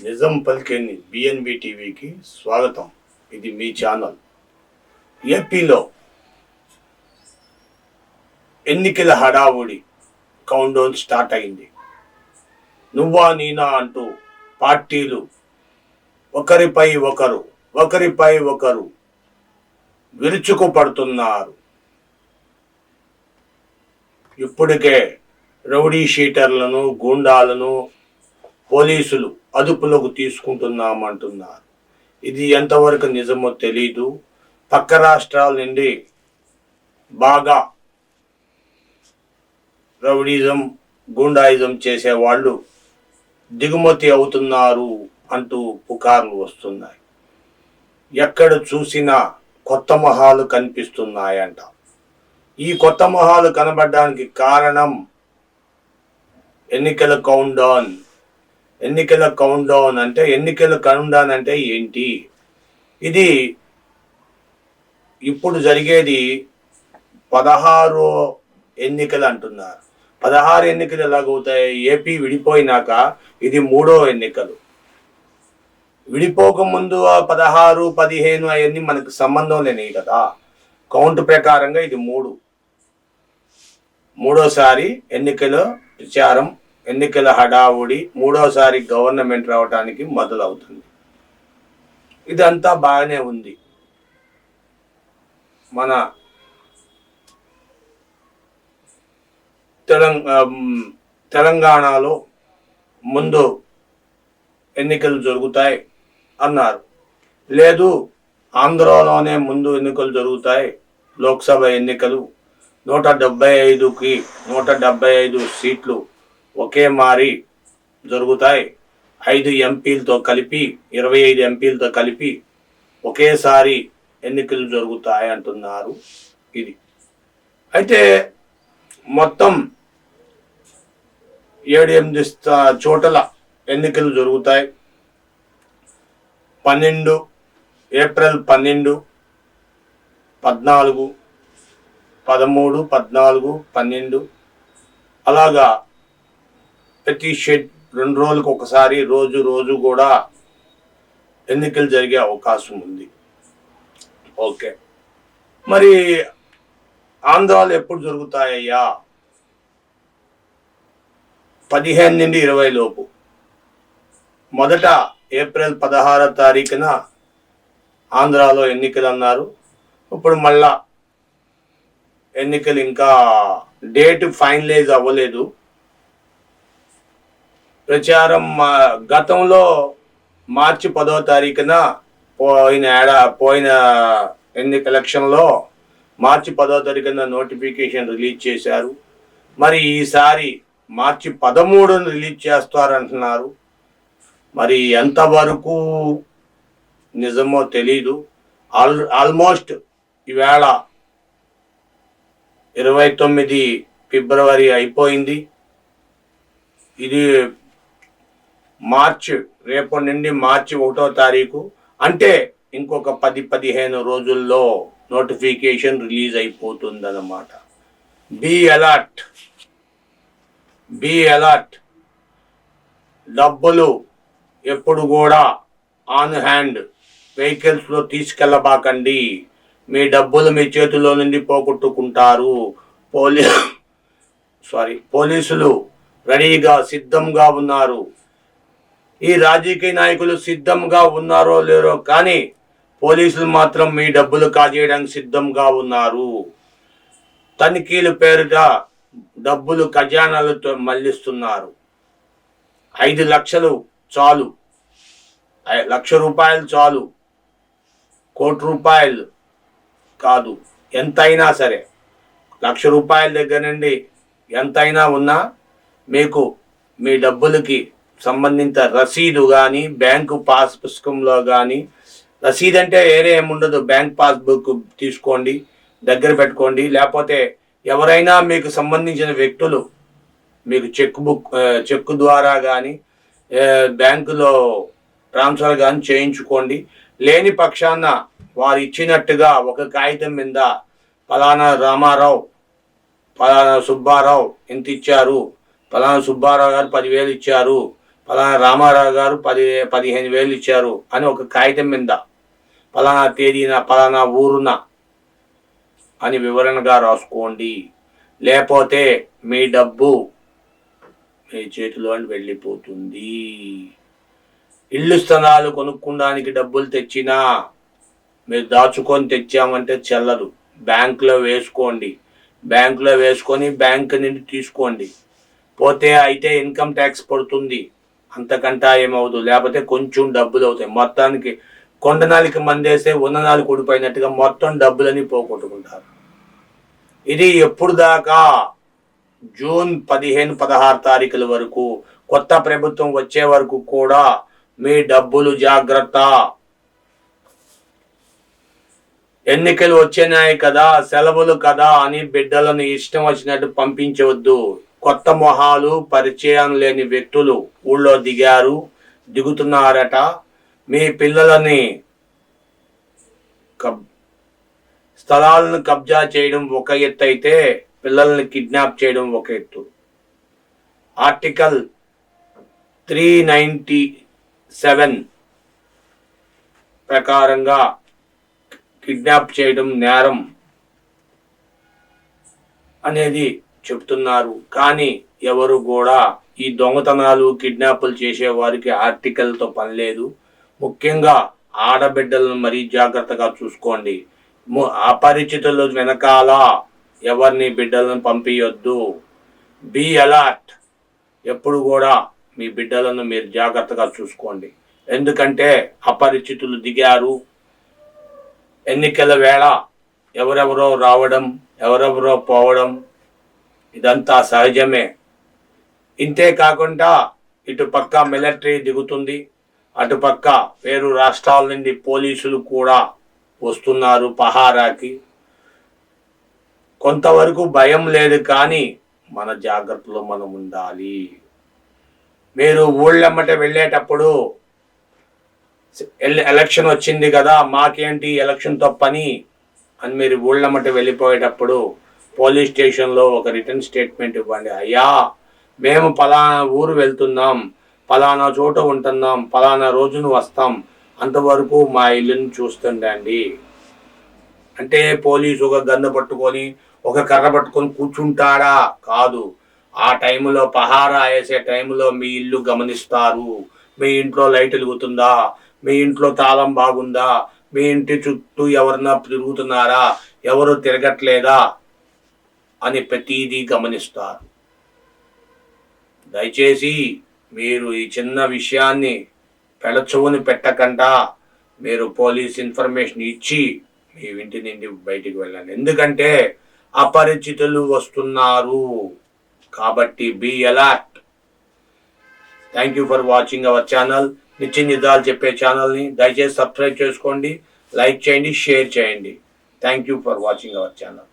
నిజం పలికేని బిఎన్బి టీవీకి స్వాగతం. ఇది మీ ఛానల్. ఏపీలో ఎన్నికల హడావుడి కౌంట్డౌన్ స్టార్ట్ అయింది. నువ్వా నేనా అంటూ పార్టీలు ఒకరిపై ఒకరు విరుచుకుపడుతున్నారు. ఇప్పటికే రౌడీ షీటర్లను, గూండాలను పోలీసులు అదుపులోకి తీసుకుంటున్నామంటున్నారు. ఇది ఎంతవరకు నిజమో తెలీదు. పక్క రాష్ట్రాల నుండి బాగా రౌడీజం, గూండాయిజం చేసేవాళ్ళు దిగుమతి అవుతున్నారు అంటూ పుకార్లు వస్తున్నాయి. ఎక్కడ చూసినా కొత్త మొహాలు కనిపిస్తున్నాయంట. ఈ కొత్త మొహాలు కనబడడానికి కారణం ఎన్నికల కౌంట్డౌన్. ఎన్నికల కౌంట్డౌన్ అంటే ఏంటి? ఇది ఇప్పుడు జరిగేది 16 ఎన్నికలు అంటున్నారు. 16 ఎన్నికలు ఎలాగవుతాయి? ఏపీ విడిపోయినాక ఇది 3వ ఎన్నికలు. విడిపోకముందు 16, 15 అవన్నీ మనకు సంబంధం లేనివి కదా. కౌంట్ ప్రకారంగా ఇది మూడోసారి ఎన్నికల ప్రచారం, ఎన్నికల హడావుడి, మూడోసారి గవర్నమెంట్ రావడానికి మొదలవుతుంది. ఇదంతా బాగానే ఉంది. మన తెలంగాణలో ముందు ఎన్నికలు జరుగుతాయి అన్నారు. లేదు, ఆంధ్రలోనే ముందు ఎన్నికలు జరుగుతాయి. లోక్సభ ఎన్నికలు 175కి 175 సీట్లు ఒకే మారి జరుగుతాయి. 5 ఎంపీలతో కలిపి 25 ఎంపీలతో కలిపి ఒకేసారి ఎన్నికలు జరుగుతాయి అంటున్నారు. ఇది అయితే మొత్తం 7-8 చోట్ల ఎన్నికలు జరుగుతాయి. ఏప్రిల్ 12, 14, 13, 14, 12 అలాగా ప్రతి 2 రోజులకు ఒకసారి రోజు కూడా ఎన్నికలు జరిగే అవకాశం ఉంది. ఓకే, మరి ఆంధ్రాలో ఎప్పుడు జరుగుతాయ్యా? 15 నుండి 20 లోపు. మొదట ఏప్రిల్ 16వ తారీఖున ఆంధ్రాలో ఎన్నికలు అన్నారు. ఇప్పుడు మళ్ళా ఎన్నికలు ఇంకా డేట్ ఫైనలైజ్ అవ్వలేదు. ప్రచారం గతంలో మార్చి 10వ తారీఖున పోయిన ఎలక్షన్లో మార్చి 10వ తారీఖున నోటిఫికేషన్ రిలీజ్ చేశారు. మరి ఈసారి మార్చి 13న రిలీజ్ చేస్తారంటున్నారు. మరి ఎంతవరకు నిజమో తెలీదు. ఆల్మోస్ట్ ఈవేళ 29 ఫిబ్రవరి అయిపోయింది. ఇది రేపటి నుండి మార్చి 1వ తారీఖు, అంటే ఇంకొక 10-15 రోజుల్లో నోటిఫికేషన్ రిలీజ్ అయిపోతుందన్నమాట. Be alert. డబ్బులు ఎప్పుడు కూడా ఆన్ హ్యాండ్ వెహికల్స్లో తీసుకెళ్ళబాకండి. మీ డబ్బులు మీ చేతిలో నుండి పోగొట్టుకుంటారు. పోలీసులు రెడీగా సిద్ధంగా ఉన్నారు. ఈ రాజకీయ నాయకులు సిద్ధంగా ఉన్నారో లేరో కానీ పోలీసులు మాత్రం మీ డబ్బులు కాజేయడానికి సిద్ధంగా ఉన్నారు. తనిఖీల పేరిట డబ్బులు ఖజానాలతో మళ్లిస్తున్నారు. 5 లక్షలు చాలు, ₹1,00,000 చాలు, ₹1,00,00,000 కాదు, ఎంతైనా సరే ₹1,00,000 దగ్గర నుండి ఎంతైనా ఉన్నా మీకు మీ డబ్బులకి సంబంధించిన రసీదు కానీ, బ్యాంకు పాస్ పుస్తకంలో కానీ, రసీదు అంటే వేరే ఏముండదు, బ్యాంక్ పాస్బుక్ తీసుకోండి, దగ్గర పెట్టుకోండి. లేకపోతే ఎవరైనా మీకు సంబంధించిన వ్యక్తులు మీకు చెక్ ద్వారా కానీ బ్యాంకులో ట్రాన్స్ఫర్ కానీ చేయించుకోండి. లేని పక్షాన వారు ఇచ్చినట్టుగా ఒక కాగితం మీద ఫలానా రామారావు, ఫలానా సుబ్బారావు ఇంత ఇచ్చారు, ఫలానా సుబ్బారావు గారు 10,000 ఇచ్చారు, ఫలానా రామారావు గారు 15,000 ఇచ్చారు అని ఒక కాగితం మీద ఫలానా తేదీన ఫలానా ఊరున అని వివరణగా రాసుకోండి. లేకపోతే మీ డబ్బు మీ చేతిలో వెళ్ళిపోతుంది. ఇల్లు స్థలాలు కొనుక్కోడానికి డబ్బులు తెచ్చినా మీరు దాచుకొని తెచ్చామంటే చెల్లదు. బ్యాంకులో వేసుకోండి, బ్యాంకులో వేసుకొని బ్యాంకు నుండి తీసుకోండి. పోతే అయితే ఇన్కమ్ ట్యాక్స్ పడుతుంది, అంతకంటా ఏమవుతుంది. లేకపోతే కొంచెం డబ్బులు అవుతాయి. మొత్తానికి కొండనాలికి మందేస్తే ఉన్ననాలు కూడిపోయినట్టుగా మొత్తం డబ్బులని పోగొట్టుకుంటారు. ఇది ఎప్పుడు దాకా? జూన్ 15-16 తారీఖుల వరకు, కొత్త ప్రభుత్వం వచ్చే వరకు కూడా మీ డబ్బులు జాగ్రత్త. ఎన్నికలు వచ్చినాయి కదా, సెలవులు కదా అని బిడ్డలను ఇష్టం వచ్చినట్టు పంపించవద్దు. కొత్త మొహాలు, పరిచయం లేని వ్యక్తులు ఊళ్ళో దిగుతున్నారట. మీ పిల్లలని స్థలాలను కబ్జా చేయడం ఒక ఎత్తు అయితే పిల్లల్ని కిడ్నాప్ చేయడం ఒక ఎత్తు. ఆర్టికల్ 397 ప్రకారంగా కిడ్నాప్ చేయడం నేరం అనేది చెప్తున్నారు. కానీ ఎవరు కూడా ఈ దొంగతనాలు, కిడ్నాపులు చేసే వారికి ఆర్టికల్తో పని లేదు. ముఖ్యంగా ఆడబిడ్డలను మరీ జాగ్రత్తగా చూసుకోండి. అపరిచితుల వెనకాల ఎవరిని బిడ్డలను పంపించొద్దు. Be alert. ఎప్పుడు కూడా మీ బిడ్డలను మీరు జాగ్రత్తగా చూసుకోండి. ఎందుకంటే అపరిచితులు దిగారు. ఎన్నికల వేళ ఎవరెవరో రావడం, ఎవరెవరో పోవడం ఇదంతా సహజమే. ఇంతే కాకుండా ఇటుపక్క మిలిటరీ దిగుతుంది, అటుపక్క వేరు రాష్ట్రాల నుండి పోలీసులు కూడా వస్తున్నారు పహారాకి. కొంతవరకు భయం లేదు, కానీ మన జాగ్రత్తలో మనం ఉండాలి. మీరు ఊళ్ళమ్మట వెళ్ళేటప్పుడు ఎలక్షన్ వచ్చింది కదా, మాకేంటి ఎలక్షన్తో పని అని మీరు ఊళ్ళమ్మట వెళ్ళిపోయేటప్పుడు పోలీస్ స్టేషన్లో ఒక రిటర్న్ స్టేట్మెంట్ ఇవ్వండి. అయ్యా, మేము పలానా ఊరు వెళ్తున్నాం, పలానా చోట ఉంటున్నాం, పలానా రోజున వస్తాం, అంతవరకు మా ఇల్లుని చూస్తుండండి అంటే పోలీసు ఒక గన్ను పట్టుకొని ఒక కర్ర పట్టుకొని కూర్చుంటాడా? కాదు. ఆ టైంలో పహారా వేసే టైంలో మీ ఇల్లు గమనిస్తారు. మీ ఇంట్లో లైట్ వెలుగుతుందా, మీ ఇంట్లో తాళం బాగుందా, మీ ఇంటి చుట్టూ ఎవరన్నా తిరుగుతున్నారా, ఎవరు తిరగట్లేదా అని ప్రతిదీ గమనిస్తారు. దయచేసి మీరు ఈ చిన్న విషయాన్ని పెడచెవుని పెట్టకుండా మీరు పోలీస్ ఇన్ఫర్మేషన్ ఇచ్చి మీ ఇంటి నుండి బయటికి వెళ్ళండి. ఎందుకంటే అపరిచితులు వస్తున్నారు కాబట్టి be alert. Thank you for watching our channel. నిత్య నిజాలు చెప్పే ఛానల్ని దయచేసి సబ్స్క్రైబ్ చేసుకోండి, లైక్ చేయండి, షేర్ చేయండి. Thank you for watching our channel.